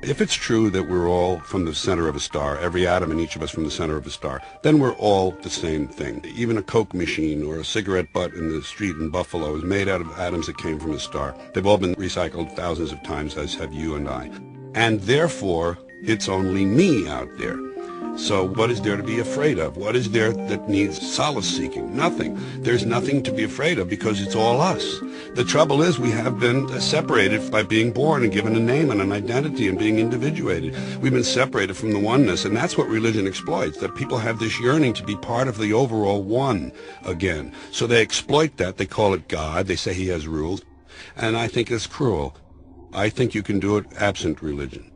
If it's true that we're all from the center of a star, every atom in each of us from the center of a star, then we're all the same thing. Even a Coke machine or a cigarette butt in the street in Buffalo is made out of atoms that came from a star. They've all been recycled thousands of times, as have you and I. And therefore, it's only me out there. So what is there to be afraid of? What is there that needs solace seeking? Nothing. There's nothing to be afraid of because it's all us. The trouble is we have been separated by being born and given a name and an identity and being individuated. We've been separated from the oneness, and that's what religion exploits, that people have this yearning to be part of the overall one again. So they exploit that. They call it God. They say he has rules. And I think it's cruel. I think you can do it absent religion.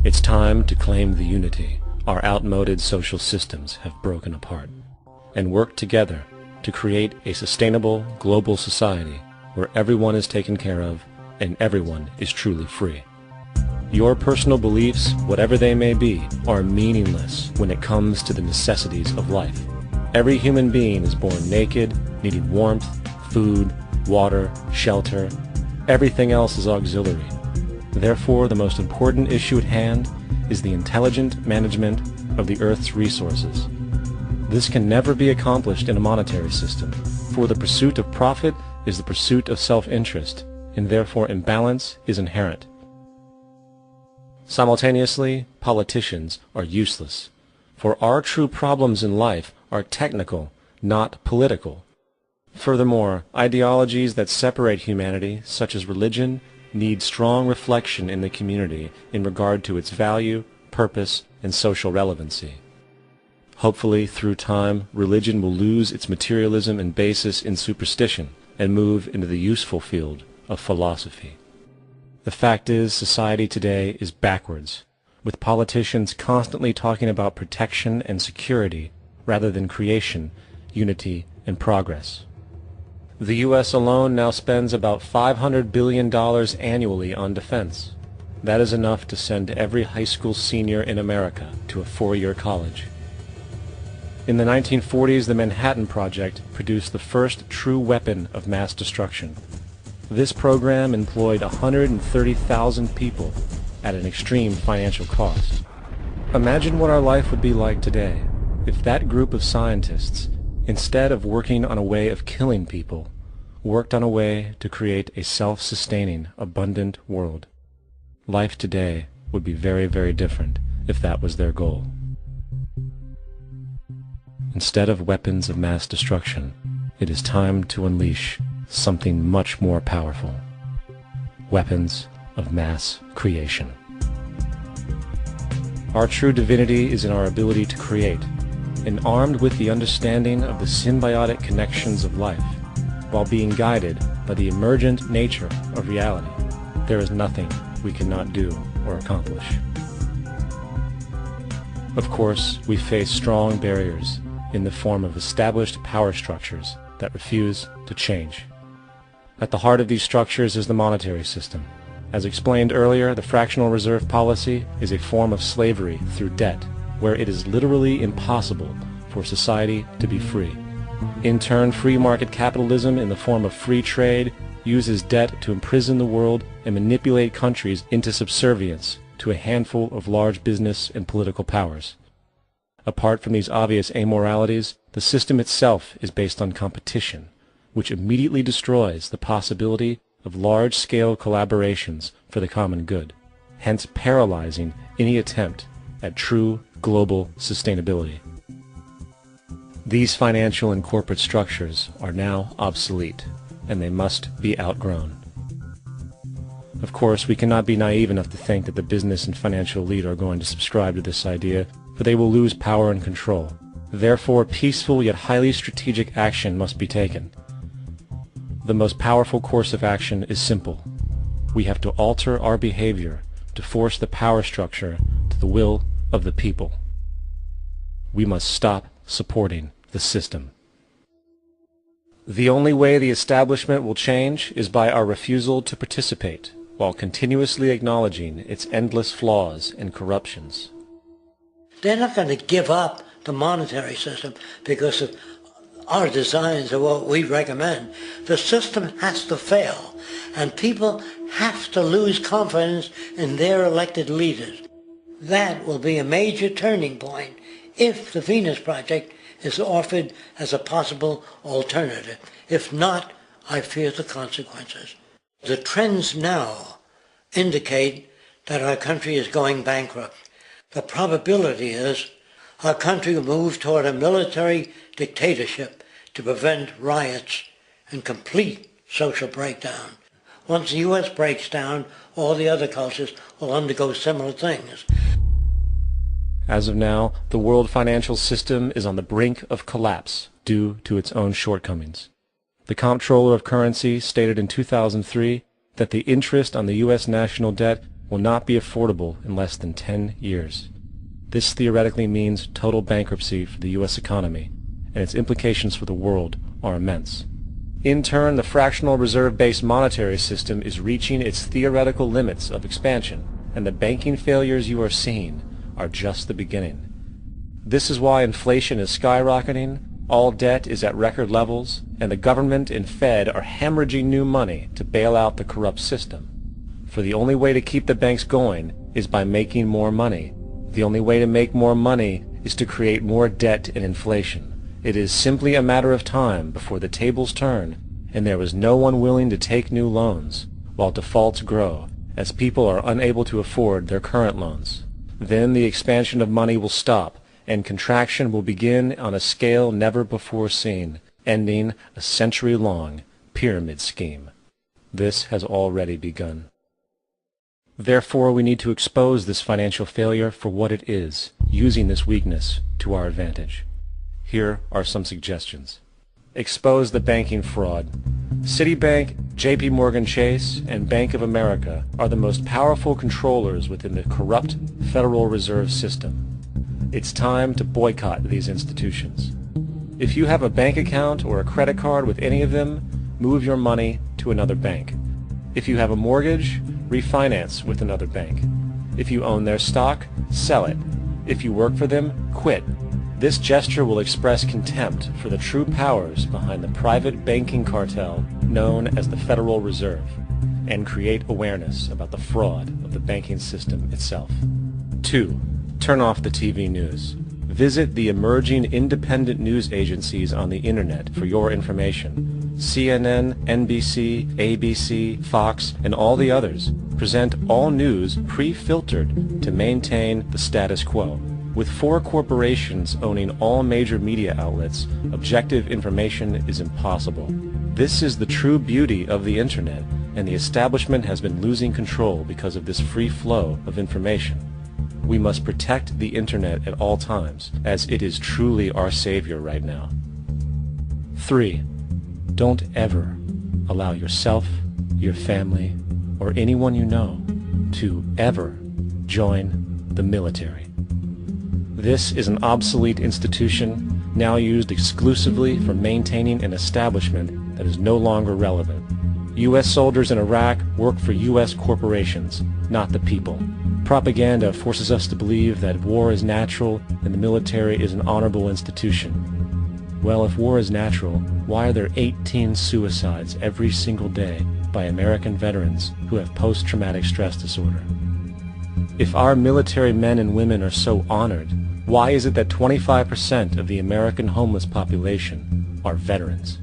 It's time to claim the unity our outmoded social systems have broken apart, and work together to create a sustainable global society where everyone is taken care of and everyone is truly free. Your personal beliefs, whatever they may be, are meaningless when it comes to the necessities of life. Every human being is born naked, needing warmth, food, water, shelter. Everything else is auxiliary. Therefore, the most important issue at hand is the intelligent management of the Earth's resources. This can never be accomplished in a monetary system, for the pursuit of profit is the pursuit of self-interest, and therefore imbalance is inherent. Simultaneously, politicians are useless, for our true problems in life are technical, not political. Furthermore, ideologies that separate humanity, such as religion, need strong reflection in the community in regard to its value, purpose, and social relevancy. Hopefully, through time, religion will lose its materialism and basis in superstition and move into the useful field of philosophy. The fact is, society today is backwards, with politicians constantly talking about protection and security rather than creation, unity, and progress. The U.S. alone now spends about $500 billion annually on defense. That is enough to send every high school senior in America to a four-year college. In the 1940s, the Manhattan Project produced the first true weapon of mass destruction. This program employed 130,000 people at an extreme financial cost. Imagine what our life would be like today if that group of scientists, instead of working on a way of killing people, worked on a way to create a self-sustaining, abundant world. Life today would be very, very different if that was their goal. Instead of weapons of mass destruction, it is time to unleash something much more powerful. Weapons of mass creation. Our true divinity is in our ability to create, and armed with the understanding of the symbiotic connections of life, while being guided by the emergent nature of reality, there is nothing we cannot do or accomplish. Of course, we face strong barriers in the form of established power structures that refuse to change. At the heart of these structures is the monetary system. As explained earlier, the fractional reserve policy is a form of slavery through debt, where it is literally impossible for society to be free. In turn, free market capitalism in the form of free trade uses debt to imprison the world and manipulate countries into subservience to a handful of large business and political powers. Apart from these obvious amoralities, the system itself is based on competition, which immediately destroys the possibility of large-scale collaborations for the common good, hence paralyzing any attempt at true global sustainability. These financial and corporate structures are now obsolete, and they must be outgrown. Of course, we cannot be naive enough to think that the business and financial elite are going to subscribe to this idea, for they will lose power and control. Therefore, peaceful yet highly strategic action must be taken. The most powerful course of action is simple. We have to alter our behavior to force the power structure to the will of the people. We must stop supporting the system. The only way the establishment will change is by our refusal to participate, while continuously acknowledging its endless flaws and corruptions. They're not going to give up the monetary system because of our designs or what we recommend. The system has to fail, and people have to lose confidence in their elected leaders. That will be a major turning point if the Venus Project is offered as a possible alternative. If not, I fear the consequences. The trends now indicate that our country is going bankrupt. The probability is our country will move toward a military dictatorship to prevent riots and complete social breakdown. Once the U.S. breaks down, all the other cultures will undergo similar things. As of now, the world financial system is on the brink of collapse due to its own shortcomings. The Comptroller of Currency stated in 2003 that the interest on the U.S. national debt will not be affordable in less than 10 years. This theoretically means total bankruptcy for the U.S. economy, and its implications for the world are immense. In turn, the fractional reserve-based monetary system is reaching its theoretical limits of expansion, and the banking failures you are seeing are just the beginning. This is why inflation is skyrocketing, all debt is at record levels, and the government and Fed are hemorrhaging new money to bail out the corrupt system. For the only way to keep the banks going is by making more money. The only way to make more money is to create more debt and inflation. It is simply a matter of time before the tables turn, and there is no one willing to take new loans, while defaults grow, as people are unable to afford their current loans. Then the expansion of money will stop, and contraction will begin on a scale never before seen, ending a century-long pyramid scheme. This has already begun. Therefore, we need to expose this financial failure for what it is, using this weakness to our advantage. Here are some suggestions. Expose the banking fraud. Citibank, J.P. Morgan Chase, and Bank of America are the most powerful controllers within the corrupt Federal Reserve System. It's time to boycott these institutions. If you have a bank account or a credit card with any of them, move your money to another bank. If you have a mortgage, refinance with another bank. If you own their stock, sell it. If you work for them, quit. This gesture will express contempt for the true powers behind the private banking cartel known as the Federal Reserve, and create awareness about the fraud of the banking system itself. 2. Turn off the TV news. Visit the emerging independent news agencies on the internet for your information. CNN, NBC, ABC, Fox, and all the others present all news pre-filtered to maintain the status quo. With 4 corporations owning all major media outlets, objective information is impossible. This is the true beauty of the internet, and the establishment has been losing control because of this free flow of information. We must protect the internet at all times, as it is truly our savior right now. 3. Don't ever allow yourself, your family, or anyone you know to ever join the military. This is an obsolete institution now used exclusively for maintaining an establishment that is no longer relevant. U.S. soldiers in Iraq work for U.S. corporations, not the people. Propaganda forces us to believe that war is natural and the military is an honorable institution. Well, if war is natural, why are there 18 suicides every single day by American veterans who have post-traumatic stress disorder? If our military men and women are so honored, why is it that 25% of the American homeless population are veterans?